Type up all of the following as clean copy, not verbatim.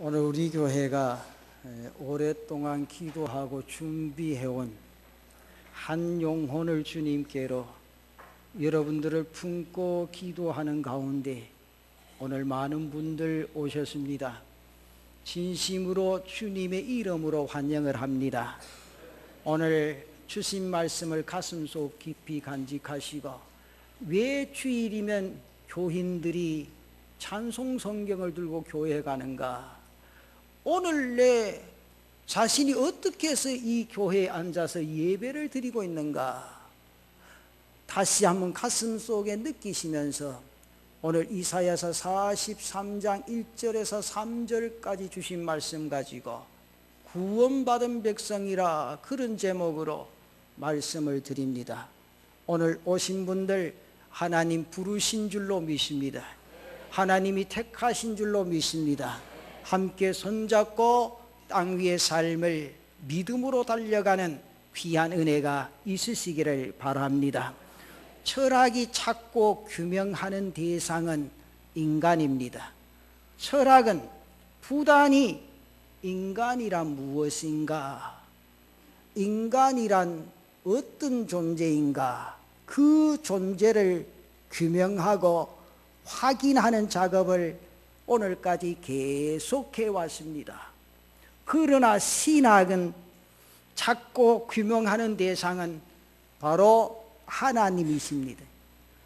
오늘 우리 교회가 오랫동안 기도하고 준비해온 한 영혼을 주님께로 여러분들을 품고 기도하는 가운데 오늘 많은 분들 오셨습니다. 진심으로 주님의 이름으로 환영을 합니다. 오늘 주신 말씀을 가슴속 깊이 간직하시고, 왜 주일이면 교인들이 찬송 성경을 들고 교회에 가는가? 오늘 내 자신이 어떻게 해서 이 교회에 앉아서 예배를 드리고 있는가? 다시 한번 가슴속에 느끼시면서 오늘 이사야서 43장 1절에서 3절까지 주신 말씀 가지고 구원받은 백성이라, 그런 제목으로 말씀을 드립니다. 오늘 오신 분들 하나님 부르신 줄로 믿습니다. 하나님이 택하신 줄로 믿습니다. 함께 손잡고 땅 위의 삶을 믿음으로 달려가는 귀한 은혜가 있으시기를 바랍니다. 철학이 찾고 규명하는 대상은 인간입니다. 철학은 부단히 인간이란 무엇인가, 인간이란 어떤 존재인가, 그 존재를 규명하고 확인하는 작업을 오늘까지 계속해 왔습니다. 그러나 신학은 찾고 규명하는 대상은 바로 하나님이십니다.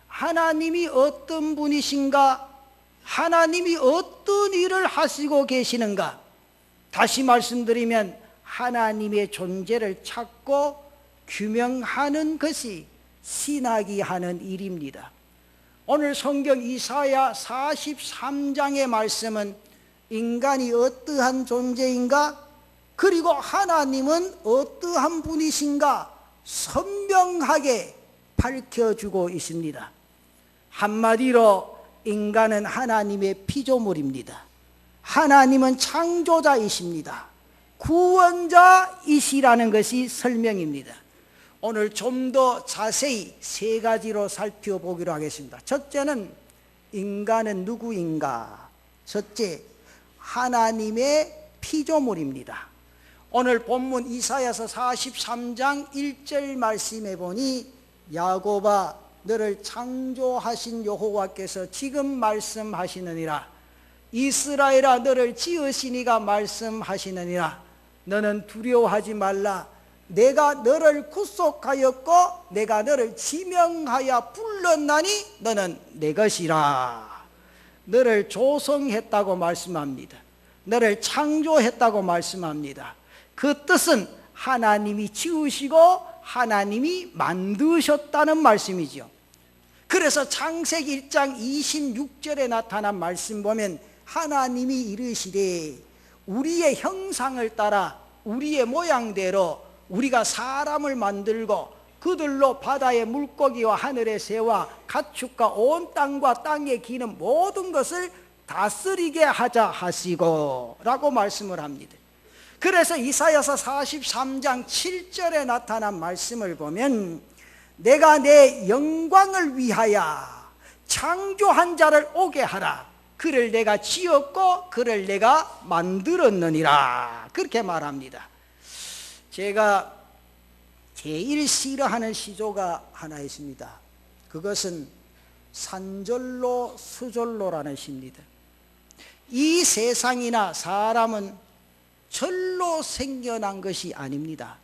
하나님이 어떤 분이신가, 하나님이 어떤 일을 하시고 계시는가. 다시 말씀드리면 하나님의 존재를 찾고 규명하는 것이 신학이 하는 일입니다. 오늘 성경 이사야 43장의 말씀은 인간이 어떠한 존재인가, 그리고 하나님은 어떠한 분이신가 선명하게 밝혀주고 있습니다. 한마디로 인간은 하나님의 피조물입니다. 하나님은 창조자이십니다. 구원자이시라는 것이 설명입니다. 오늘 좀 더 자세히 세 가지로 살펴보기로 하겠습니다. 첫째는 인간은 누구인가? 첫째, 하나님의 피조물입니다. 오늘 본문 이사야서 43장 1절 말씀에 보니, 야곱아 너를 창조하신 여호와께서 지금 말씀하시느니라. 이스라엘아 너를 지으시니가 말씀하시느니라. 너는 두려워하지 말라. 내가 너를 구속하였고 내가 너를 지명하여 불렀나니 너는 내 것이라. 너를 조성했다고 말씀합니다. 너를 창조했다고 말씀합니다. 그 뜻은 하나님이 지으시고 하나님이 만드셨다는 말씀이죠. 그래서 창세기 1장 26절에 나타난 말씀 보면 하나님이 이르시되 우리의 형상을 따라 우리의 모양대로 우리가 사람을 만들고 그들로 바다의 물고기와 하늘의 새와 가축과 온 땅과 땅에 기는 모든 것을 다스리게 하자 하시고 라고 말씀을 합니다. 그래서 이사야서 43장 7절에 나타난 말씀을 보면, 내가 내 영광을 위하여 창조한 자를 오게 하라. 그를 내가 지었고 그를 내가 만들었느니라. 그렇게 말합니다. 제가 제일 싫어하는 시조가 하나 있습니다. 그것은 산절로 수절로라는 시입니다. 이 세상이나 사람은 절로 생겨난 것이 아닙니다.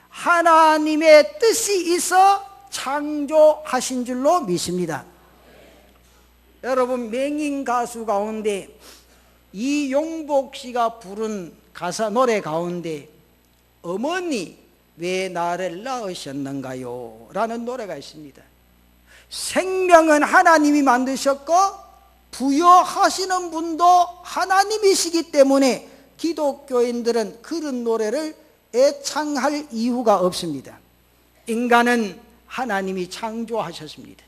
하나님의 뜻이 있어 창조하신 줄로 믿습니다. 여러분, 맹인 가수 가운데 이용복 씨가 부른 가사 노래 가운데 어머니 왜 나를 낳으셨는가요? 라는 노래가 있습니다. 생명은 하나님이 만드셨고 부여하시는 분도 하나님이시기 때문에 기독교인들은 그런 노래를 애창할 이유가 없습니다. 인간은 하나님이 창조하셨습니다.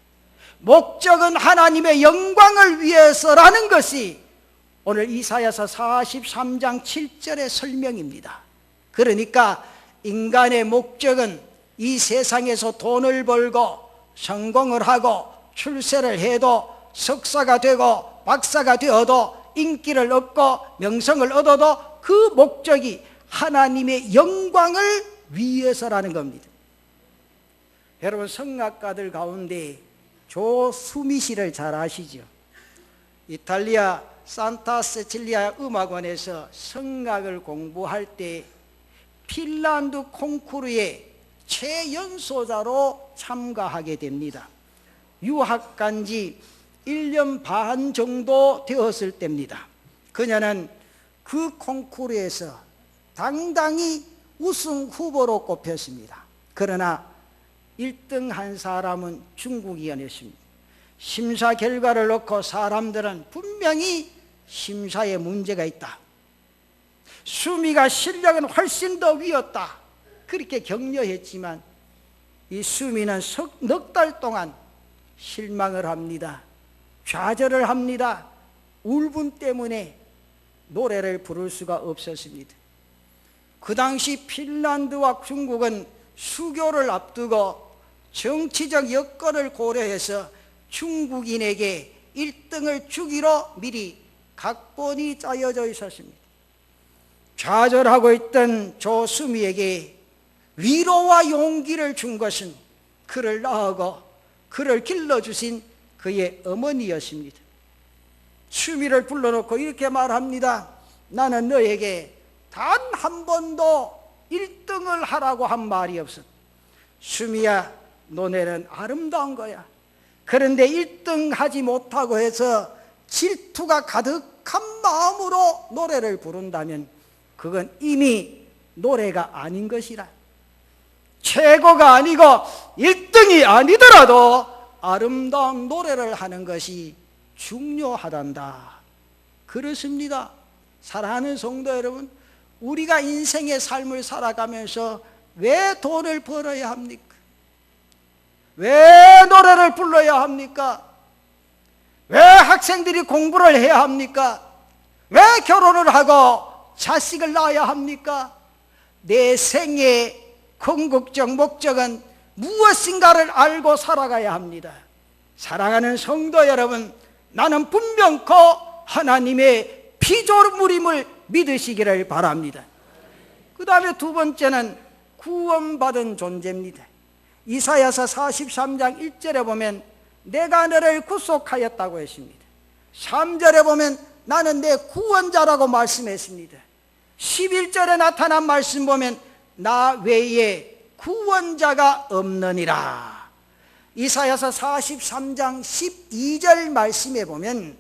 목적은 하나님의 영광을 위해서라는 것이 오늘 이사야서 43장 7절의 설명입니다. 그러니까 인간의 목적은 이 세상에서 돈을 벌고 성공을 하고 출세를 해도 석사가 되고 박사가 되어도 인기를 얻고 명성을 얻어도 그 목적이 하나님의 영광을 위해서라는 겁니다. 여러분, 성악가들 가운데 조수미 씨를 잘 아시죠? 이탈리아 산타 세칠리아 음악원에서 성악을 공부할 때 핀란드 콩쿠르에 최연소자로 참가하게 됩니다. 유학 간 지 1년 반 정도 되었을 때입니다. 그녀는 그 콩쿠르에서 당당히 우승 후보로 꼽혔습니다. 그러나 1등 한 사람은 중국이었습니다. 심사 결과를 놓고 사람들은 분명히 심사에 문제가 있다, 수미가 실력은 훨씬 더 위였다, 그렇게 격려했지만 이 수미는 넉 달 동안 실망을 합니다. 좌절을 합니다. 울분 때문에 노래를 부를 수가 없었습니다. 그 당시 핀란드와 중국은 수교를 앞두고 정치적 여건을 고려해서 중국인에게 1등을 주기로 미리 각본이 짜여져 있었습니다. 좌절하고 있던 조수미에게 위로와 용기를 준 것은 그를 낳고 그를 길러주신 그의 어머니였습니다. 수미를 불러놓고 이렇게 말합니다. 나는 너에게 단 한 번도 1등을 하라고 한 말이 없어. 수미야, 너네는 아름다운 거야. 그런데 1등 하지 못하고 해서 질투가 가득한 마음으로 노래를 부른다면 그건 이미 노래가 아닌 것이라. 최고가 아니고 1등이 아니더라도 아름다운 노래를 하는 것이 중요하단다. 그렇습니다. 사랑하는 성도 여러분, 우리가 인생의 삶을 살아가면서 왜 돈을 벌어야 합니까? 왜 노래를 불러야 합니까? 왜 학생들이 공부를 해야 합니까? 왜 결혼을 하고 자식을 낳아야 합니까? 내 생의 궁극적 목적은 무엇인가를 알고 살아가야 합니다. 사랑하는 성도 여러분, 나는 분명코 하나님의 피조물임을 믿으시기를 바랍니다. 그 다음에 두 번째는 구원받은 존재입니다. 이사야서 43장 1절에 보면 내가 너를 구속하였다고 했습니다. 3절에 보면 나는 내 구원자라고 말씀했습니다. 11절에 나타난 말씀 보면 나 외에 구원자가 없느니라. 이사야서 43장 12절 말씀에 보면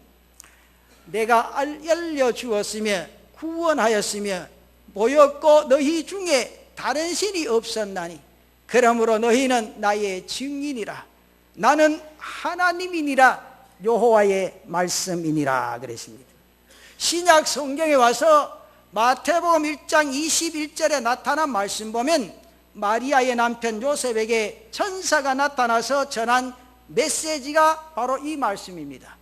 내가 알려주었으며 구원하였으며 보였고 너희 중에 다른 신이 없었나니 그러므로 너희는 나의 증인이라. 나는 하나님이니라. 여호와의 말씀이니라 그랬습니다. 신약 성경에 와서 마태복음 1장 21절에 나타난 말씀 보면 마리아의 남편 요셉에게 천사가 나타나서 전한 메시지가 바로 이 말씀입니다.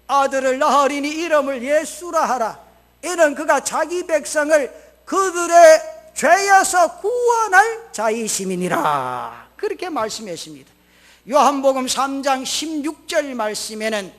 아들을 낳으리니 이름을 예수라 하라. 이는 그가 자기 백성을 그들의 죄에서 구원할 자이심이니라. 그렇게 말씀했습니다. 요한복음 3장 16절 말씀에는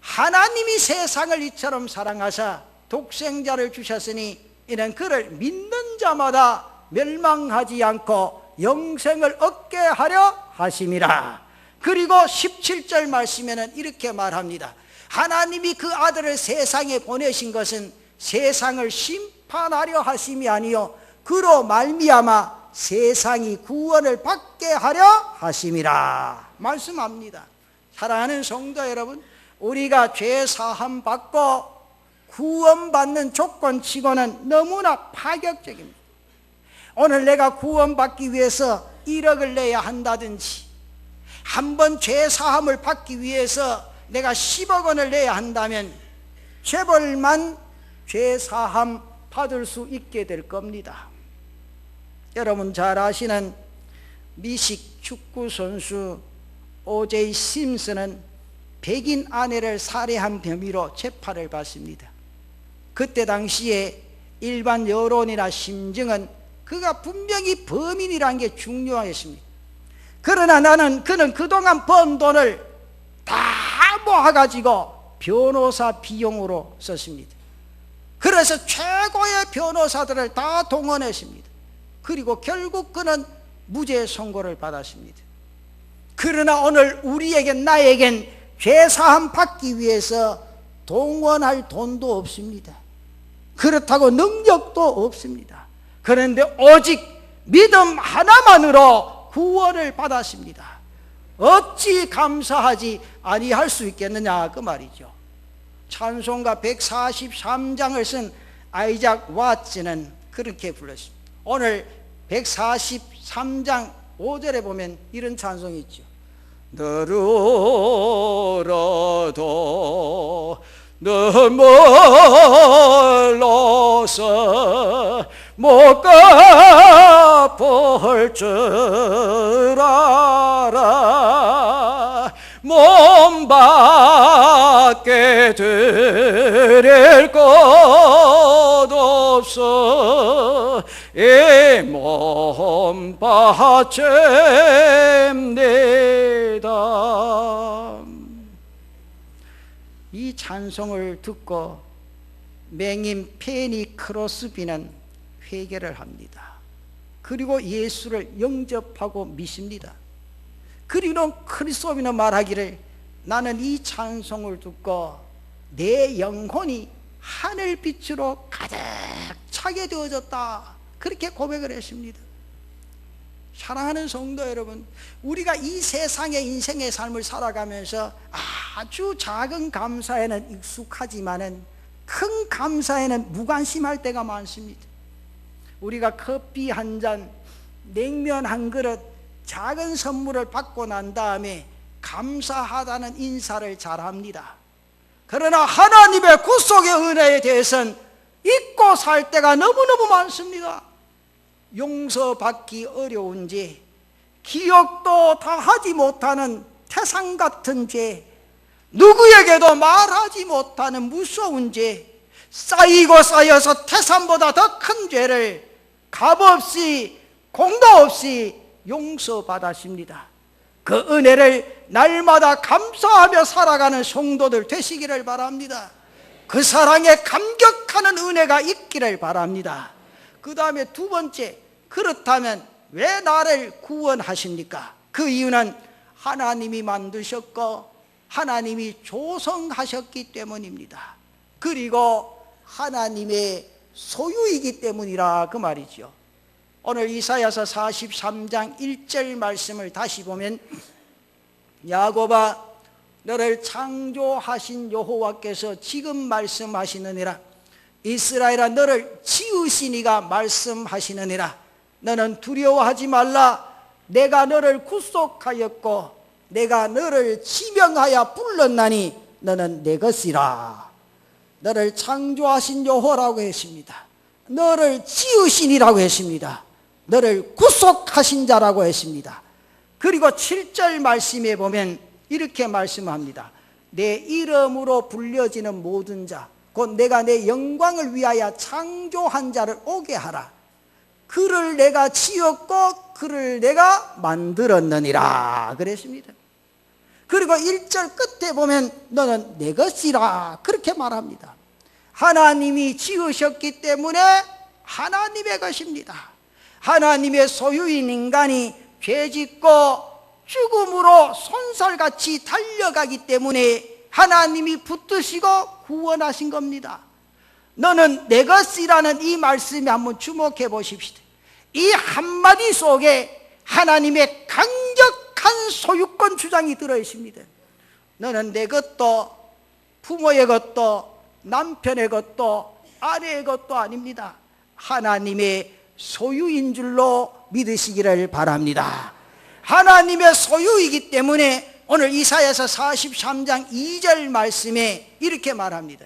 하나님이 세상을 이처럼 사랑하사 독생자를 주셨으니 이는 그를 믿는 자마다 멸망하지 않고 영생을 얻게 하려 하심이라. 그리고 17절 말씀에는 이렇게 말합니다. 하나님이 그 아들을 세상에 보내신 것은 세상을 심판하려 하심이 아니요 그로 말미암아 세상이 구원을 받게 하려 하심이라 말씀합니다. 사랑하는 성도 여러분, 우리가 죄 사함 받고 구원받는 조건치고는 너무나 파격적입니다. 오늘 내가 구원받기 위해서 1억을 내야 한다든지, 한번 죄 사함을 받기 위해서 내가 10억 원을 내야 한다면 재벌만 죄 사함 받을 수 있게 될 겁니다. 여러분 잘 아시는 미식 축구 선수 오제이 심슨은 백인 아내를 살해한 혐의로 재판을 받습니다. 그때 당시에 일반 여론이나 심증은 그가 분명히 범인이라는 게 중요했습니다. 그러나 그는 그동안 번 돈을 다 모아가지고 변호사 비용으로 썼습니다. 그래서 최고의 변호사들을 다 동원했습니다. 그리고 결국 그는 무죄 선고를 받았습니다. 그러나 오늘 우리에겐 나에겐 죄사함 받기 위해서 동원할 돈도 없습니다. 그렇다고 능력도 없습니다. 그런데 오직 믿음 하나만으로 구원을 받았습니다. 어찌 감사하지 아니할 수 있겠느냐 그 말이죠. 찬송가 143장을 쓴 아이작 왓츠는 그렇게 불렀습니다. 오늘 143장 5절에 보면 이런 찬송이 있죠. 너를 얻어도 너 멀러서 못 갚을 줄 알아. 몸 밖에 드릴 것 없어 이 몸 바칩니다. 이 찬송을 듣고 맹인 페니 크로스비는 회개를 합니다. 그리고 예수를 영접하고 믿습니다. 그리고 크리스토비는 말하기를 나는 이 찬송을 듣고 내 영혼이 하늘빛으로 가득 차게 되어졌다. 그렇게 고백을 했습니다. 사랑하는 성도 여러분, 우리가 이 세상의 인생의 삶을 살아가면서 아주 작은 감사에는 익숙하지만은 큰 감사에는 무관심할 때가 많습니다. 우리가 커피 한 잔, 냉면 한 그릇, 작은 선물을 받고 난 다음에 감사하다는 인사를 잘합니다. 그러나 하나님의 구속의 은혜에 대해서는 잊고 살 때가 너무너무 많습니다. 용서받기 어려운 죄, 기억도 다 하지 못하는 태산 같은 죄, 누구에게도 말하지 못하는 무서운 죄, 쌓이고 쌓여서 태산보다 더 큰 죄를 값없이 공도 없이 용서받았습니다. 그 은혜를 날마다 감사하며 살아가는 성도들 되시기를 바랍니다. 그 사랑에 감격하는 은혜가 있기를 바랍니다. 그 다음에 두 번째, 그렇다면 왜 나를 구원하십니까? 그 이유는 하나님이 만드셨고 하나님이 조성하셨기 때문입니다. 그리고 하나님의 소유이기 때문이라 그 말이죠. 오늘 이사야서 43장 1절 말씀을 다시 보면 야곱아 너를 창조하신 여호와께서 지금 말씀하시느니라. 이스라엘아 너를 지으신 이가 말씀하시느니라. 너는 두려워하지 말라. 내가 너를 구속하였고 내가 너를 지명하여 불렀나니 너는 내 것이라. 너를 창조하신 여호와라고 했습니다. 너를 지으신 이라고 했습니다. 너를 구속하신 자라고 했습니다. 그리고 7절 말씀에 보면 이렇게 말씀합니다. 내 이름으로 불려지는 모든 자 곧 내가 내 영광을 위하여 창조한 자를 오게 하라. 그를 내가 지었고 그를 내가 만들었느니라 그랬습니다. 그리고 1절 끝에 보면 너는 내 것이라 그렇게 말합니다. 하나님이 지으셨기 때문에 하나님의 것입니다. 하나님의 소유인 인간이 죄짓고 죽음으로 손살같이 달려가기 때문에 하나님이 붙드시고 구원하신 겁니다. 너는 내 것이라는 이 말씀에 한번 주목해 보십시다. 이 한마디 속에 하나님의 강력한 소유권 주장이 들어있습니다. 너는 내 것도 부모의 것도 남편의 것도 아내의 것도 아닙니다. 하나님의 소유인 줄로 믿으시기를 바랍니다. 하나님의 소유이기 때문에 오늘 이사야서 43장 2절 말씀에 이렇게 말합니다.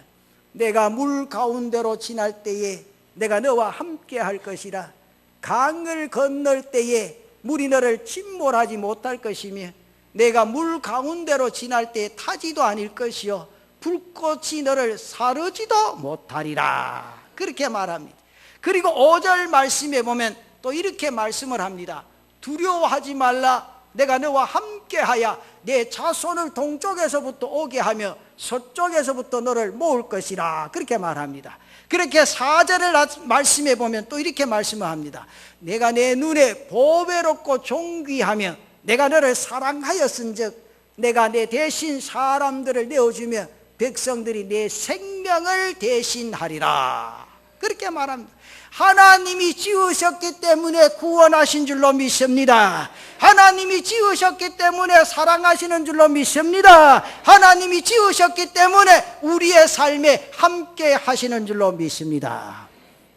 내가 물 가운데로 지날 때에 내가 너와 함께 할 것이라. 강을 건널 때에 물이 너를 침몰하지 못할 것이며 내가 물 가운데로 지날 때에 타지도 않을 것이요 불꽃이 너를 사르지도 못하리라 그렇게 말합니다. 그리고 5절 말씀에 보면 또 이렇게 말씀을 합니다. 두려워하지 말라. 내가 너와 함께하여 내 자손을 동쪽에서부터 오게 하며 서쪽에서부터 너를 모을 것이라 그렇게 말합니다. 그렇게 4절을 말씀해 보면 또 이렇게 말씀을 합니다. 내가 내 눈에 보배롭고 존귀하며 내가 너를 사랑하였은즉 내가 내 대신 사람들을 내어주며 백성들이 내 생명을 대신하리라 그렇게 말합니다. 하나님이 지으셨기 때문에 구원하신 줄로 믿습니다. 하나님이 지으셨기 때문에 사랑하시는 줄로 믿습니다. 하나님이 지으셨기 때문에 우리의 삶에 함께 하시는 줄로 믿습니다.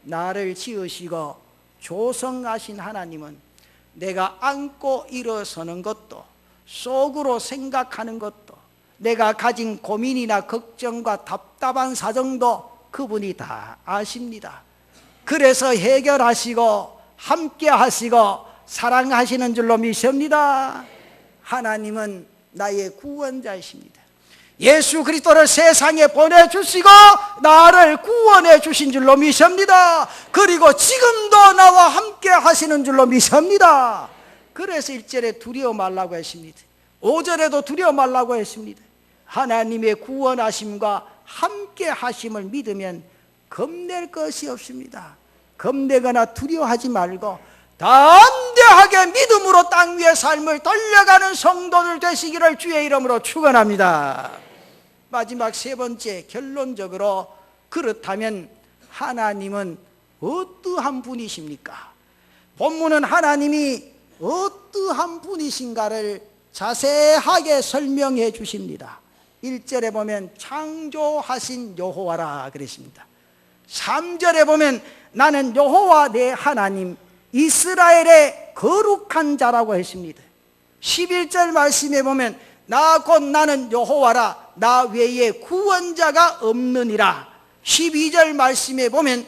나를 지으시고 조성하신 하나님은 내가 안고 일어서는 것도 속으로 생각하는 것도 내가 가진 고민이나 걱정과 답답한 사정도 그분이 다 아십니다. 그래서 해결하시고 함께 하시고 사랑하시는 줄로 믿습니다. 하나님은 나의 구원자이십니다. 예수 그리스도를 세상에 보내주시고 나를 구원해 주신 줄로 믿습니다. 그리고 지금도 나와 함께 하시는 줄로 믿습니다. 그래서 1절에 두려워 말라고 했습니다. 5절에도 두려워 말라고 했습니다. 하나님의 구원하심과 함께 하심을 믿으면 겁낼 것이 없습니다. 겁내거나 두려워하지 말고 담대하게 믿음으로 땅 위의 삶을 달려가는 성도들 되시기를 주의 이름으로 축원합니다. 마지막 세 번째, 결론적으로 그렇다면 하나님은 어떠한 분이십니까? 본문은 하나님이 어떠한 분이신가를 자세하게 설명해 주십니다. 1절에 보면 창조하신 여호와라 그랬습니다. 3절에 보면 나는 여호와 내 하나님 이스라엘의 거룩한 자라고 했습니다. 11절 말씀에 보면 나 곧 나는 여호와라 나 외에 구원자가 없느니라. 12절 말씀에 보면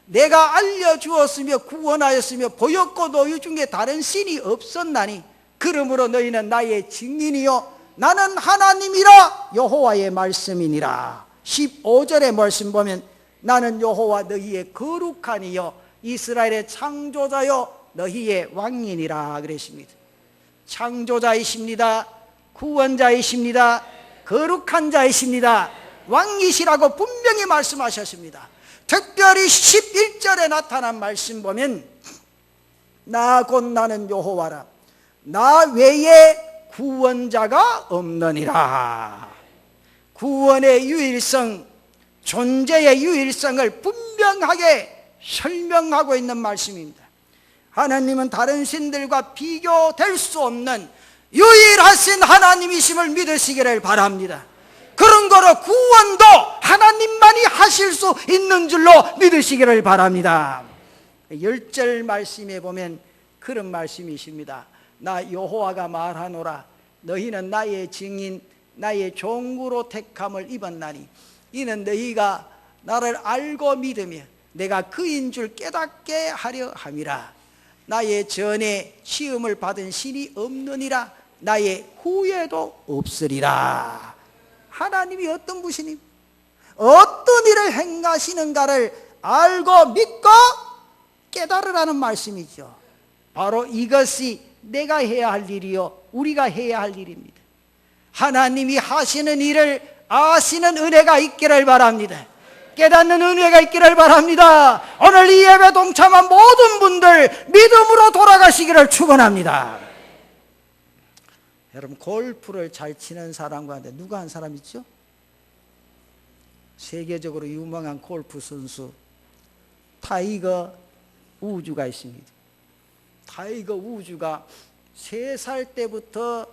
내가 알려주었으며 구원하였으며 보였고 너희 중에 다른 신이 없었나니 그러므로 너희는 나의 증인이요 나는 하나님이라 여호와의 말씀이니라. 15절의 말씀 보면 나는 여호와 너희의 거룩한 이요 이스라엘의 창조자요 너희의 왕이니라 그랬습니다. 창조자이십니다. 구원자이십니다. 거룩한 자이십니다. 왕이시라고 분명히 말씀하셨습니다. 특별히 11절에 나타난 말씀 보면 나 곧 나는 여호와라 나 외에 구원자가 없느니라. 구원의 유일성, 존재의 유일성을 분명하게 설명하고 있는 말씀입니다. 하나님은 다른 신들과 비교될 수 없는 유일하신 하나님이심을 믿으시기를 바랍니다. 그런 거로 구원도 하나님만이 하실 수 있는 줄로 믿으시기를 바랍니다. 10절 말씀에 보면 그런 말씀이십니다. 나 여호와가 말하노라 너희는 나의 증인 나의 종으로 택함을 입었나니 이는 너희가 나를 알고 믿으며 내가 그인 줄 깨닫게 하려 함이라. 나의 전에 시험을 받은 신이 없느니라 나의 후에도 없으리라. 하나님이 어떤 분이니 어떤 일을 행하시는가를 알고 믿고 깨달으라는 말씀이죠. 바로 이것이 내가 해야 할 일이요 우리가 해야 할 일입니다. 하나님이 하시는 일을 아시는 은혜가 있기를 바랍니다. 깨닫는 은혜가 있기를 바랍니다. 오늘 이 예배 동참한 모든 분들 믿음으로 돌아가시기를 축원합니다. 여러분 골프를 잘 치는 사람 가운데 누가 한 사람 있죠? 세계적으로 유명한 골프 선수 타이거 우즈가 있습니다. 타이거 우즈가 3살 때부터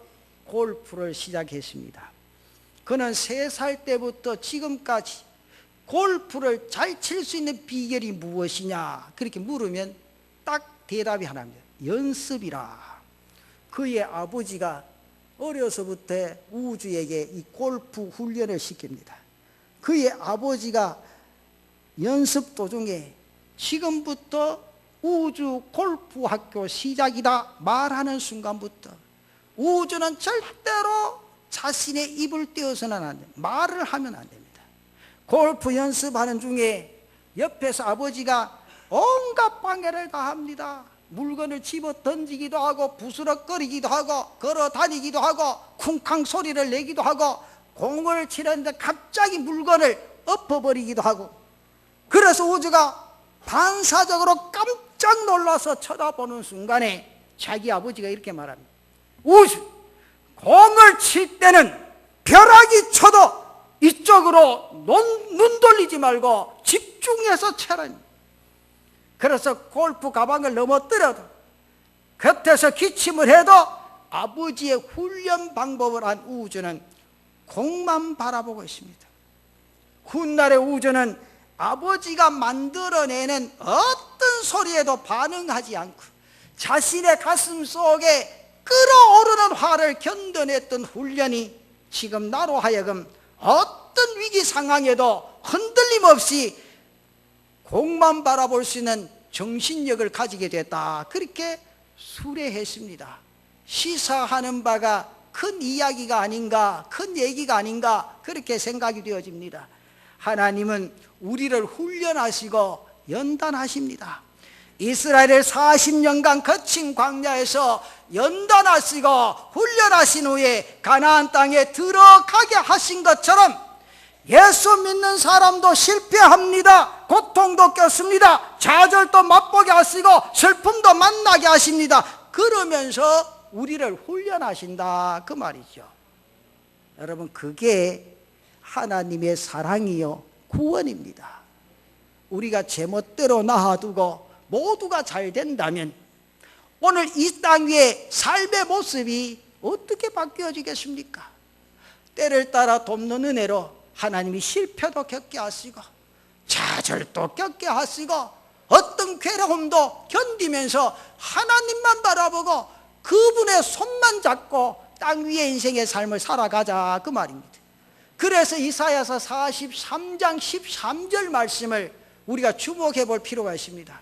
골프를 시작했습니다. 그는 3살 때부터 지금까지 골프를 잘 칠 수 있는 비결이 무엇이냐 그렇게 물으면 딱 대답이 하나입니다. 연습이라. 그의 아버지가 어려서부터 우주에게 이 골프 훈련을 시킵니다. 그의 아버지가 연습 도중에 지금부터 우주 골프 학교 시작이다 말하는 순간부터 우주는 절대로 자신의 입을 떼어서는 안 됩니다. 말을 하면 안 됩니다. 골프 연습하는 중에 옆에서 아버지가 온갖 방해를 다 합니다. 물건을 집어 던지기도 하고 부스럭거리기도 하고 걸어 다니기도 하고 쿵쾅 소리를 내기도 하고 공을 치는데 갑자기 물건을 엎어버리기도 하고, 그래서 우주가 반사적으로 깜짝 놀라서 쳐다보는 순간에 자기 아버지가 이렇게 말합니다. 우주, 공을 칠 때는 벼락이 쳐도 이쪽으로 눈 돌리지 말고 집중해서 쳐라. 그래서 골프 가방을 넘어뜨려도 곁에서 기침을 해도 아버지의 훈련 방법을 안 우주는 공만 바라보고 있습니다. 훗날의 우주는 아버지가 만들어내는 어떤 소리에도 반응하지 않고 자신의 가슴 속에 끓어오르는 화를 견뎌냈던 훈련이 지금 나로 하여금 어떤 위기 상황에도 흔들림 없이 공만 바라볼 수 있는 정신력을 가지게 됐다, 그렇게 수레했습니다. 시사하는 바가 큰 이야기가 아닌가, 큰 얘기가 아닌가, 그렇게 생각이 되어집니다. 하나님은 우리를 훈련하시고 연단하십니다. 이스라엘을 40년간 거친 광야에서 연단하시고 훈련하신 후에 가나안 땅에 들어가게 하신 것처럼 예수 믿는 사람도 실패합니다. 고통도 겪습니다. 좌절도 맛보게 하시고 슬픔도 만나게 하십니다. 그러면서 우리를 훈련하신다, 그 말이죠. 여러분, 그게 하나님의 사랑이요 구원입니다. 우리가 제멋대로 놔두고 모두가 잘 된다면 오늘 이 땅 위에 삶의 모습이 어떻게 바뀌어지겠습니까? 때를 따라 돕는 은혜로 하나님이 실패도 겪게 하시고 좌절도 겪게 하시고 어떤 괴로움도 견디면서 하나님만 바라보고 그분의 손만 잡고 땅 위의 인생의 삶을 살아가자, 그 말입니다. 그래서 이사야서 43장 13절 말씀을 우리가 주목해 볼 필요가 있습니다.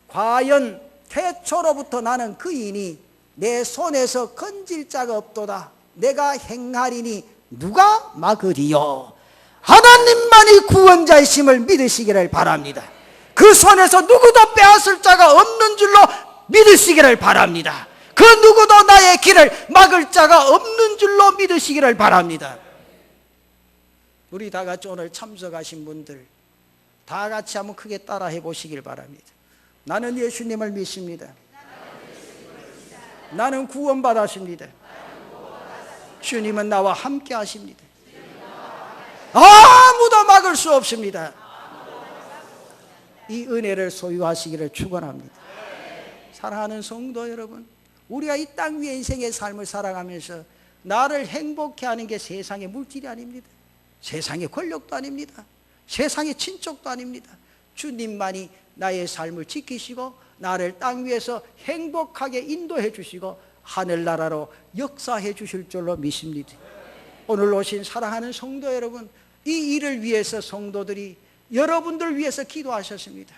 과연 태초로부터 나는 그이니 내 손에서 건질 자가 없도다. 내가 행하리니 누가 막으리요. 하나님만이 구원자이심을 믿으시기를 바랍니다. 그 손에서 누구도 빼앗을 자가 없는 줄로 믿으시기를 바랍니다. 그 누구도 나의 길을 막을 자가 없는 줄로 믿으시기를 바랍니다. 우리 다 같이 오늘 참석하신 분들 다 같이 한번 크게 따라해 보시길 바랍니다. 나는 예수님을 믿습니다. 나는 구원받았습니다. 주님은 나와 함께 하십니다. 아무도 막을 수 없습니다. 이 은혜를 소유하시기를 축원합니다. 사랑하는 성도 여러분, 우리가 이 땅 위의 인생의 삶을 살아가면서 나를 행복해 하는 게 세상의 물질이 아닙니다. 세상의 권력도 아닙니다. 세상의 친척도 아닙니다. 주님만이 나의 삶을 지키시고 나를 땅 위에서 행복하게 인도해 주시고 하늘나라로 역사해 주실 줄로 믿습니다. 오늘 오신 사랑하는 성도 여러분, 이 일을 위해서 성도들이 여러분들 위해서 기도하셨습니다.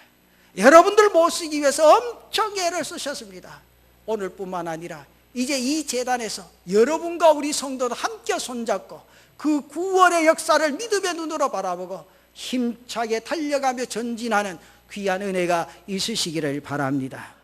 여러분들 모시기 위해서 엄청 애를 쓰셨습니다. 오늘뿐만 아니라 이제 이 재단에서 여러분과 우리 성도들 함께 손잡고 그 구원의 역사를 믿음의 눈으로 바라보고 힘차게 달려가며 전진하는 귀한 은혜가 있으시기를 바랍니다.